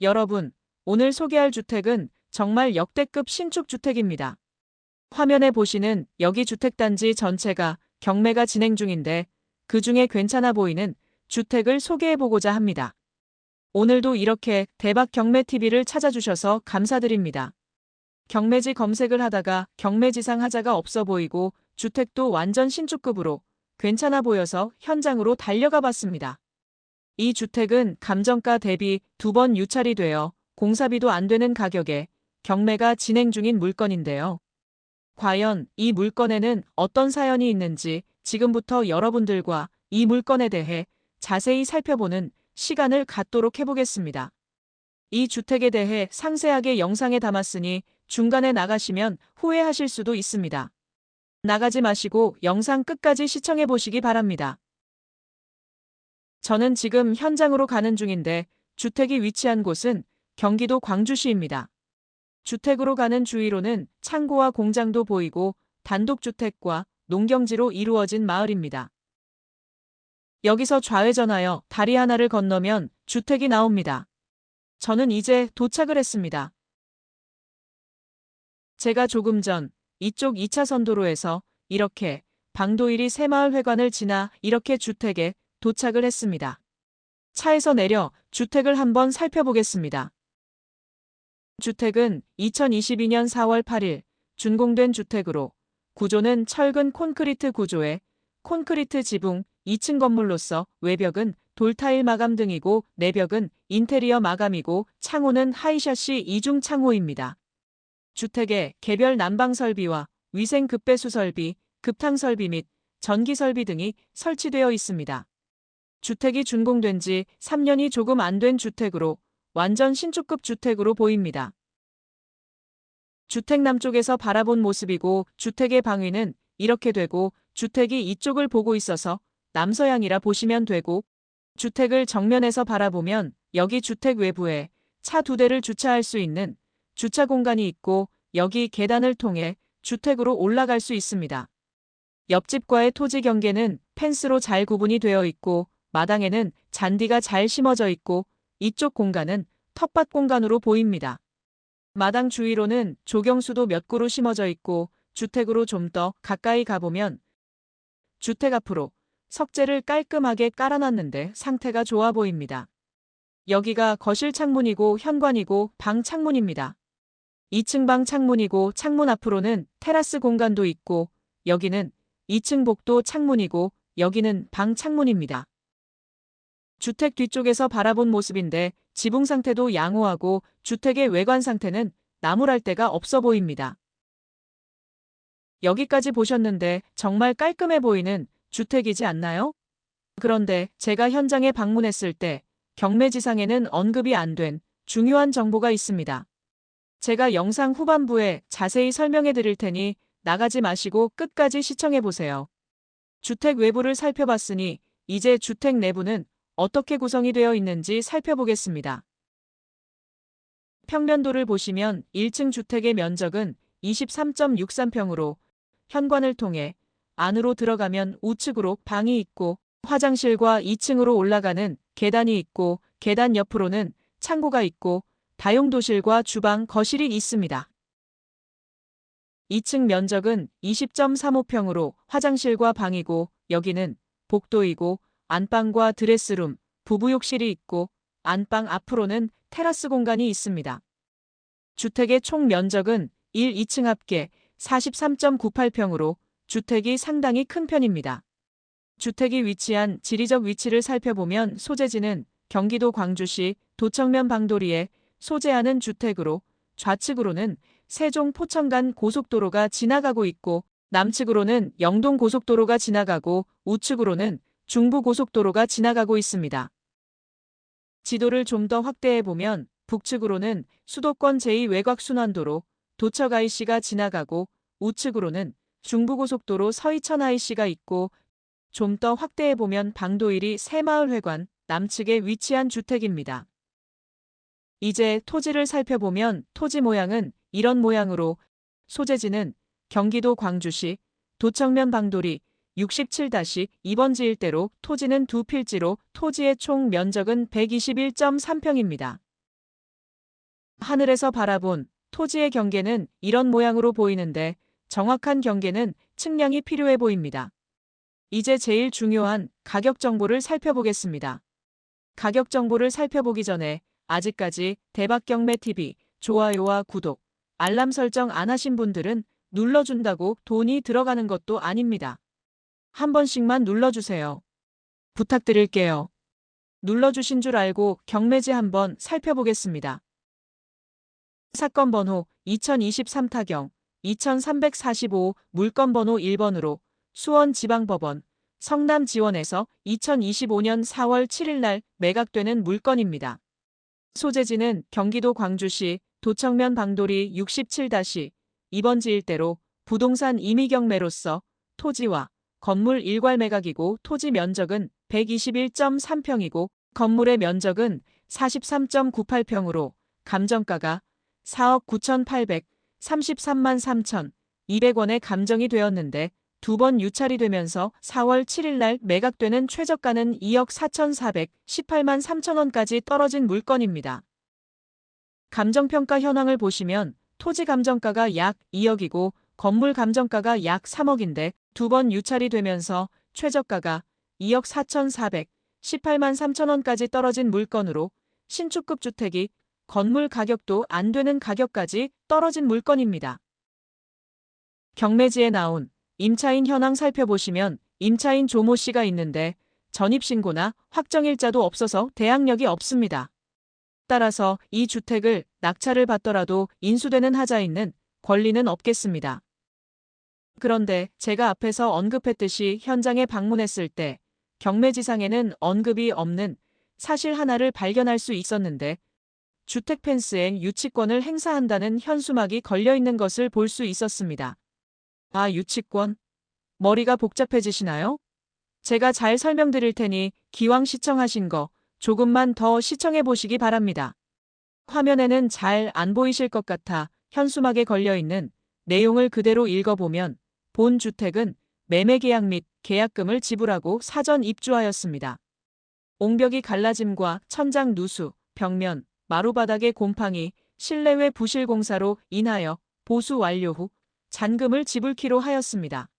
여러분, 오늘 소개할 주택은 정말 역대급 신축 주택입니다. 화면에 보시는 여기 주택단지 전체가 경매가 진행 중인데 그 중에 괜찮아 보이는 주택을 소개해보고자 합니다. 오늘도 이렇게 대박 경매TV를 찾아주셔서 감사드립니다. 경매지 검색을 하다가 경매지상 하자가 없어 보이고 주택도 완전 신축급으로 괜찮아 보여서 현장으로 달려가 봤습니다. 이 주택은 감정가 대비 2번 유찰이 되어 공사비도 안 되는 가격에 경매가 진행 중인 물건인데요. 과연 이 물건에는 어떤 사연이 있는지 지금부터 여러분들과 이 물건에 대해 자세히 살펴보는 시간을 갖도록 해보겠습니다. 이 주택에 대해 상세하게 영상에 담았으니 중간에 나가시면 후회하실 수도 있습니다. 나가지 마시고 영상 끝까지 시청해 보시기 바랍니다. 저는 지금 현장으로 가는 중인데 주택이 위치한 곳은 경기도 광주시입니다. 주택으로 가는 주위로는 창고와 공장도 보이고 단독주택과 농경지로 이루어진 마을입니다. 여기서 좌회전하여 다리 하나를 건너면 주택이 나옵니다. 저는 이제 도착을 했습니다. 제가 조금 전 이쪽 2차선 도로에서 이렇게 방도일이 새마을회관을 지나 이렇게 주택에 도착을 했습니다. 차에서 내려 주택을 한번 살펴보겠습니다. 주택은 2022년 4월 8일 준공된 주택으로 구조는 철근 콘크리트 구조에 콘크리트 지붕 2층 건물로서 외벽은 돌타일 마감 등이고 내벽은 인테리어 마감이고 창호는 하이샤시 이중 창호입니다. 주택에 개별 난방 설비와 위생 급배수 설비, 급탕 설비 및 전기 설비 등이 설치되어 있습니다. 주택이 준공된 지 3년이 조금 안 된 주택으로 완전 신축급 주택으로 보입니다. 주택 남쪽에서 바라본 모습이고 주택의 방위는 이렇게 되고 주택이 이쪽을 보고 있어서 남서향이라 보시면 되고 주택을 정면에서 바라보면 여기 주택 외부에 차 2대를 주차할 수 있는 주차 공간이 있고 여기 계단을 통해 주택으로 올라갈 수 있습니다. 옆집과의 토지 경계는 펜스로 잘 구분이 되어 있고 마당에는 잔디가 잘 심어져 있고 이쪽 공간은 텃밭 공간으로 보입니다. 마당 주위로는 조경수도 몇 그루 심어져 있고 주택으로 좀 더 가까이 가보면 주택 앞으로 석재를 깔끔하게 깔아놨는데 상태가 좋아 보입니다. 여기가 거실 창문이고 현관이고 방 창문입니다. 2층 방 창문이고 창문 앞으로는 테라스 공간도 있고 여기는 2층 복도 창문이고 여기는 방 창문입니다. 주택 뒤쪽에서 바라본 모습인데 지붕 상태도 양호하고 주택의 외관 상태는 나무랄 데가 없어 보입니다. 여기까지 보셨는데 정말 깔끔해 보이는 주택이지 않나요? 그런데 제가 현장에 방문했을 때 경매지상에는 언급이 안 된 중요한 정보가 있습니다. 제가 영상 후반부에 자세히 설명해 드릴 테니 나가지 마시고 끝까지 시청해 보세요. 주택 외부를 살펴봤으니 이제 주택 내부는 어떻게 구성이 되어 있는지 살펴보겠습니다. 평면도를 보시면 1층 주택의 면적은 23.63평으로 현관을 통해 안으로 들어가면 우측으로 방이 있고 화장실과 2층으로 올라가는 계단이 있고 계단 옆으로는 창고가 있고 다용도실과 주방, 거실이 있습니다. 2층 면적은 20.35평으로 화장실과 방이고 여기는 복도이고 안방과 드레스룸, 부부욕실이 있고 안방 앞으로는 테라스 공간이 있습니다. 주택의 총 면적은 1, 2층 합계 43.98평으로 주택이 상당히 큰 편입니다. 주택이 위치한 지리적 위치를 살펴보면 소재지는 경기도 광주시 도청면 방도리에 소재하는 주택으로 좌측으로는 세종 포천간 고속도로가 지나가고 있고 남측으로는 영동 고속도로가 지나가고 우측으로는 중부고속도로가 지나가고 있습니다. 지도를 좀 더 확대해 보면 북측으로는 수도권 제2외곽순환도로 도척 IC가 지나가고 우측으로는 중부고속도로 서이천 IC가 있고 좀 더 확대해 보면 방도일이 새마을회관 남측에 위치한 주택입니다. 이제 토지를 살펴보면 토지 모양은 이런 모양으로 소재지는 경기도 광주시 도청면 방도리 67-2번지 일대로 토지는 2필지로 토지의 총 면적은 121.3평입니다. 하늘에서 바라본 토지의 경계는 이런 모양으로 보이는데 정확한 경계는 측량이 필요해 보입니다. 이제 제일 중요한 가격 정보를 살펴보겠습니다. 가격 정보를 살펴보기 전에 아직까지 대박경매TV 좋아요와 구독, 알람 설정 안 하신 분들은 눌러준다고 돈이 들어가는 것도 아닙니다. 한 번씩만 눌러주세요. 부탁드릴게요. 눌러주신 줄 알고 경매지 한번 살펴보겠습니다. 사건 번호 2023타경 2345 물건 번호 1번으로 수원지방법원 성남지원에서 2025년 4월 7일 날 매각되는 물건입니다. 소재지는 경기도 광주시 도청면 방돌이 67-2번지 일대로 부동산 임의경매로서 토지와 건물 일괄 매각이고 토지 면적은 121.3평이고 건물의 면적은 43.98평으로 감정가가 4억 9,833만 3,200원에 감정이 되었는데 두 번 유찰이 되면서 4월 7일 날 매각되는 최저가는 2억 4,418만 3천원까지 떨어진 물건입니다. 감정평가 현황을 보시면 토지 감정가가 약 2억이고 건물 감정가가 약 3억인데 두 번 유찰이 되면서 최저가가 2억 4,418만 3천원까지 떨어진 물건으로 신축급 주택이 건물 가격도 안 되는 가격까지 떨어진 물건입니다. 경매지에 나온 임차인 현황 살펴보시면 임차인 조모 씨가 있는데 전입신고나 확정일자도 없어서 대항력이 없습니다. 따라서 이 주택을 낙찰을 받더라도 인수되는 하자있는 권리는 없겠습니다. 그런데 제가 앞에서 언급했듯이 현장에 방문했을 때 경매지상에는 언급이 없는 사실 하나를 발견할 수 있었는데 주택 펜스에 유치권을 행사한다는 현수막이 걸려있는 것을 볼 수 있었습니다. 아, 유치권? 머리가 복잡해지시나요? 제가 잘 설명드릴 테니 기왕 시청하신 거 조금만 더 시청해 보시기 바랍니다. 화면에는 잘 안 보이실 것 같아 현수막에 걸려있는 내용을 그대로 읽어보면 본 주택은 매매계약 및 계약금을 지불하고 사전 입주하였습니다. 옹벽이 갈라짐과 천장 누수, 벽면, 마루바닥의 곰팡이, 실내외 부실 공사로 인하여 보수 완료 후 잔금을 지불키로 하였습니다.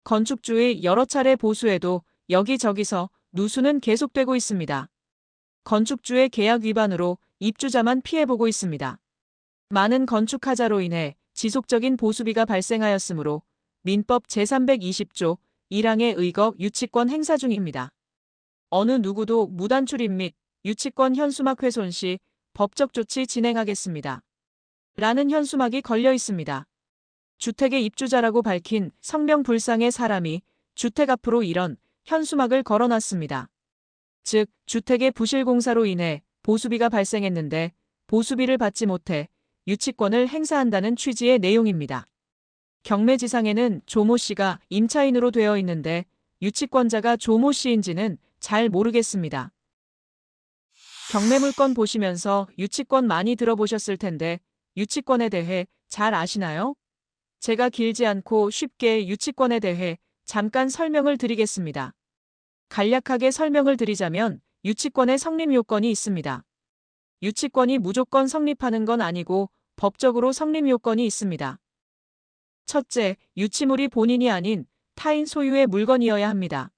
건축주의 여러 차례 보수에도 여기저기서 누수는 계속되고 있습니다. 건축주의 계약 위반으로 입주자만 피해보고 있습니다. 많은 건축하자로 인해 지속적인 보수비가 발생하였으므로 민법 제320조 1항에 의거 유치권 행사 중입니다. 어느 누구도 무단 출입 및 유치권 현수막 훼손 시 법적 조치 진행하겠습니다. 라는 현수막이 걸려 있습니다. 주택의 입주자라고 밝힌 성명불상의 사람이 주택 앞으로 이런 현수막을 걸어놨습니다. 즉, 주택의 부실공사로 인해 보수비가 발생했는데 보수비를 받지 못해 유치권을 행사한다는 취지의 내용입니다. 경매지상에는 조모 씨가 임차인으로 되어 있는데 유치권자가 조모 씨인지는 잘 모르겠습니다. 경매물건 보시면서 유치권 많이 들어보셨을 텐데 유치권에 대해 잘 아시나요? 제가 길지 않고 쉽게 유치권에 대해 잠깐 설명을 드리겠습니다. 간략하게 설명을 드리자면 유치권의 성립 요건이 있습니다. 유치권이 무조건 성립하는 건 아니고 법적으로 성립 요건이 있습니다. 첫째, 유치물이 본인이 아닌 타인 소유의 물건이어야 합니다.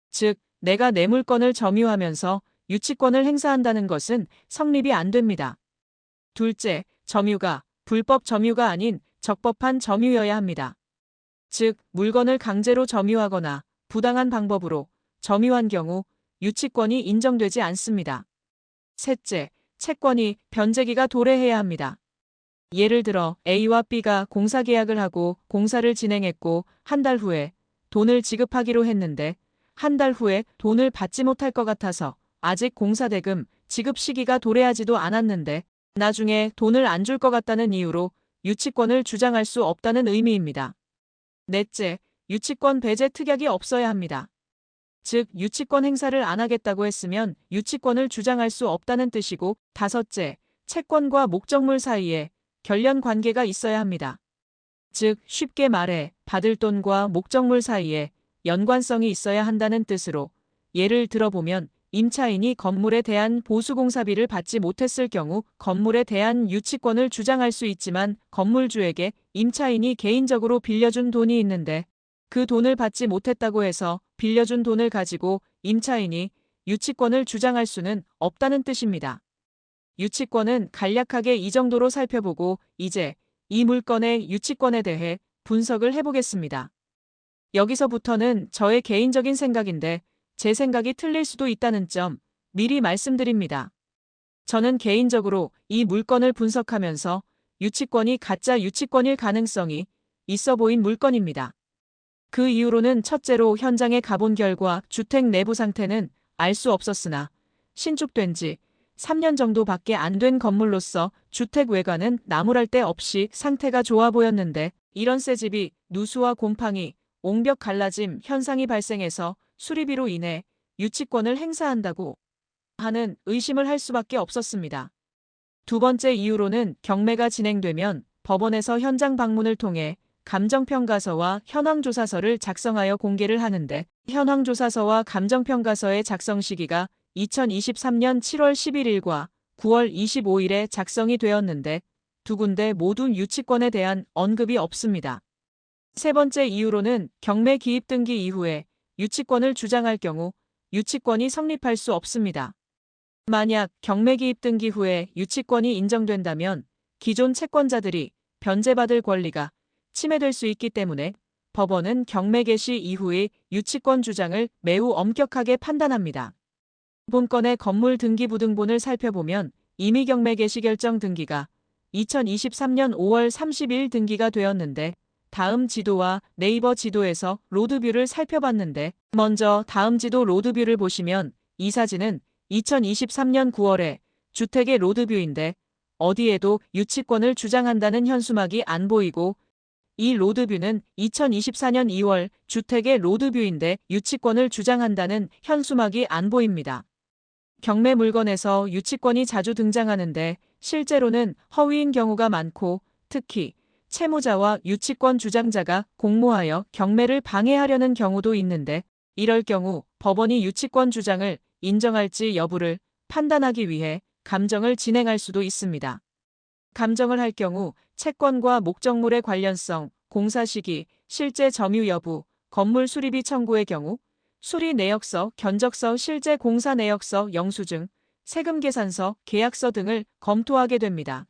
즉, 내가 내 물건을 점유하면서 유치권을 행사한다는 것은 성립이 안 됩니다. 둘째, 점유가 불법 점유가 아닌 적법한 점유여야 합니다. 즉, 물건을 강제로 점유하거나 부당한 방법으로 점유한 경우 유치권이 인정되지 않습니다. 셋째, 채권이 변제기가 도래해야 합니다. 예를 들어 A와 B가 공사계약을 하고 공사를 진행했고 한 달 후에 돈을 지급하기로 했는데 한 달 후에 돈을 받지 못할 것 같아서 아직 공사대금 지급 시기가 도래하지도 않았는데 나중에 돈을 안 줄 것 같다는 이유로 유치권을 주장할 수 없다는 의미입니다. 넷째, 유치권 배제 특약이 없어야 합니다. 즉, 유치권 행사를 안 하겠다고 했으면 유치권을 주장할 수 없다는 뜻이고, 다섯째, 채권과 목적물 사이에 결련 관계가 있어야 합니다. 즉, 쉽게 말해 받을 돈과 목적물 사이에 연관성이 있어야 한다는 뜻으로 예를 들어보면 임차인이 건물에 대한 보수공사비를 받지 못했을 경우 건물에 대한 유치권을 주장할 수 있지만 건물주에게 임차인이 개인적으로 빌려준 돈이 있는데 그 돈을 받지 못했다고 해서 빌려준 돈을 가지고 임차인이 유치권을 주장할 수는 없다는 뜻입니다. 유치권은 간략하게 이 정도로 살펴보고 이제 이 물건의 유치권에 대해 분석을 해보겠습니다. 여기서부터는 저의 개인적인 생각인데 제 생각이 틀릴 수도 있다는 점 미리 말씀드립니다. 저는 개인적으로 이 물건을 분석하면서 유치권이 가짜 유치권일 가능성이 있어 보인 물건입니다. 그 이유로는 첫째로 현장에 가본 결과 주택 내부 상태는 알 수 없었으나 신축된 지 3년 정도밖에 안 된 건물로서 주택 외관은 나무랄 데 없이 상태가 좋아 보였는데 이런 새 집이 누수와 곰팡이, 옹벽 갈라짐 현상이 발생해서 수리비로 인해 유치권을 행사한다고 하는 의심을 할 수밖에 없었습니다. 두 번째 이유로는 경매가 진행되면 법원에서 현장 방문을 통해 감정평가서와 현황조사서를 작성하여 공개를 하는데 현황조사서와 감정평가서의 작성 시기가 2023년 7월 11일과 9월 25일에 작성이 되었는데 두 군데 모두 유치권에 대한 언급이 없습니다. 세 번째 이유로는 경매 기입 등기 이후에 유치권을 주장할 경우 유치권이 성립할 수 없습니다. 만약 경매 기입 등기 후에 유치권이 인정된다면 기존 채권자들이 변제받을 권리가 침해될 수 있기 때문에 법원은 경매 개시 이후의 유치권 주장을 매우 엄격하게 판단합니다. 본 건의 건물 등기부등본을 살펴보면 이미 경매 개시 결정 등기가 2023년 5월 30일 등기가 되었는데 다음 지도와 네이버 지도에서 로드뷰를 살펴봤는데 먼저 다음 지도 로드뷰를 보시면 이 사진은 2023년 9월에 주택의 로드뷰인데 어디에도 유치권을 주장한다는 현수막이 안 보이고 이 로드뷰는 2024년 2월 주택의 로드뷰인데 유치권을 주장한다는 현수막이 안 보입니다. 경매 물건에서 유치권이 자주 등장하는데 실제로는 허위인 경우가 많고 특히 채무자와 유치권 주장자가 공모하여 경매를 방해하려는 경우도 있는데 이럴 경우 법원이 유치권 주장을 인정할지 여부를 판단하기 위해 감정을 진행할 수도 있습니다. 감정을 할 경우 채권과 목적물의 관련성, 공사 시기, 실제 점유 여부, 건물 수리비 청구의 경우, 수리 내역서, 견적서, 실제 공사 내역서, 영수증, 세금 계산서, 계약서 등을 검토하게 됩니다.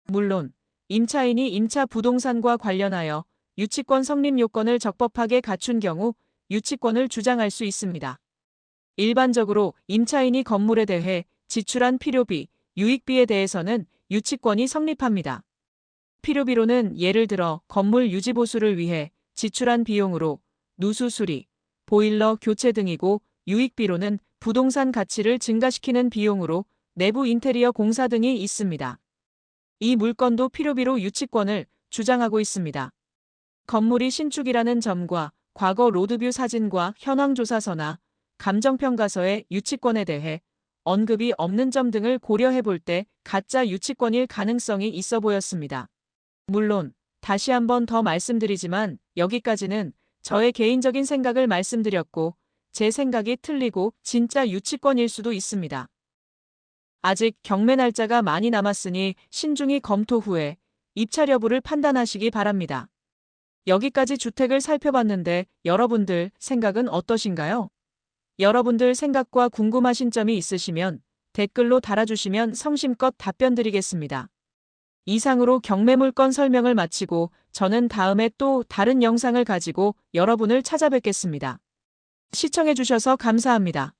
물론 임차인이 임차 부동산과 관련하여 유치권 성립 요건을 적법하게 갖춘 경우 유치권을 주장할 수 있습니다. 일반적으로 임차인이 건물에 대해 지출한 필요비, 유익비에 대해서는 유치권이 성립합니다. 필요비로는 예를 들어 건물 유지보수를 위해 지출한 비용으로 누수 수리, 보일러 교체 등이고 유익비로는 부동산 가치를 증가시키는 비용으로 내부 인테리어 공사 등이 있습니다. 이 물건도 필요비로 유치권을 주장하고 있습니다. 건물이 신축이라는 점과 과거 로드뷰 사진과 현황조사서나 감정평가서의 유치권에 대해 언급이 없는 점 등을 고려해 볼 때 가짜 유치권일 가능성이 있어 보였습니다. 물론 다시 한번 더 말씀드리지만 여기까지는 저의 개인적인 생각을 말씀드렸고 제 생각이 틀리고 진짜 유치권일 수도 있습니다. 아직 경매 날짜가 많이 남았으니 신중히 검토 후에 입찰 여부를 판단하시기 바랍니다. 여기까지 주택을 살펴봤는데 여러분들 생각은 어떠신가요? 여러분들 생각과 궁금하신 점이 있으시면 댓글로 달아주시면 성심껏 답변 드리겠습니다. 이상으로 경매 물건 설명을 마치고 저는 다음에 또 다른 영상을 가지고 여러분을 찾아뵙겠습니다. 시청해주셔서 감사합니다.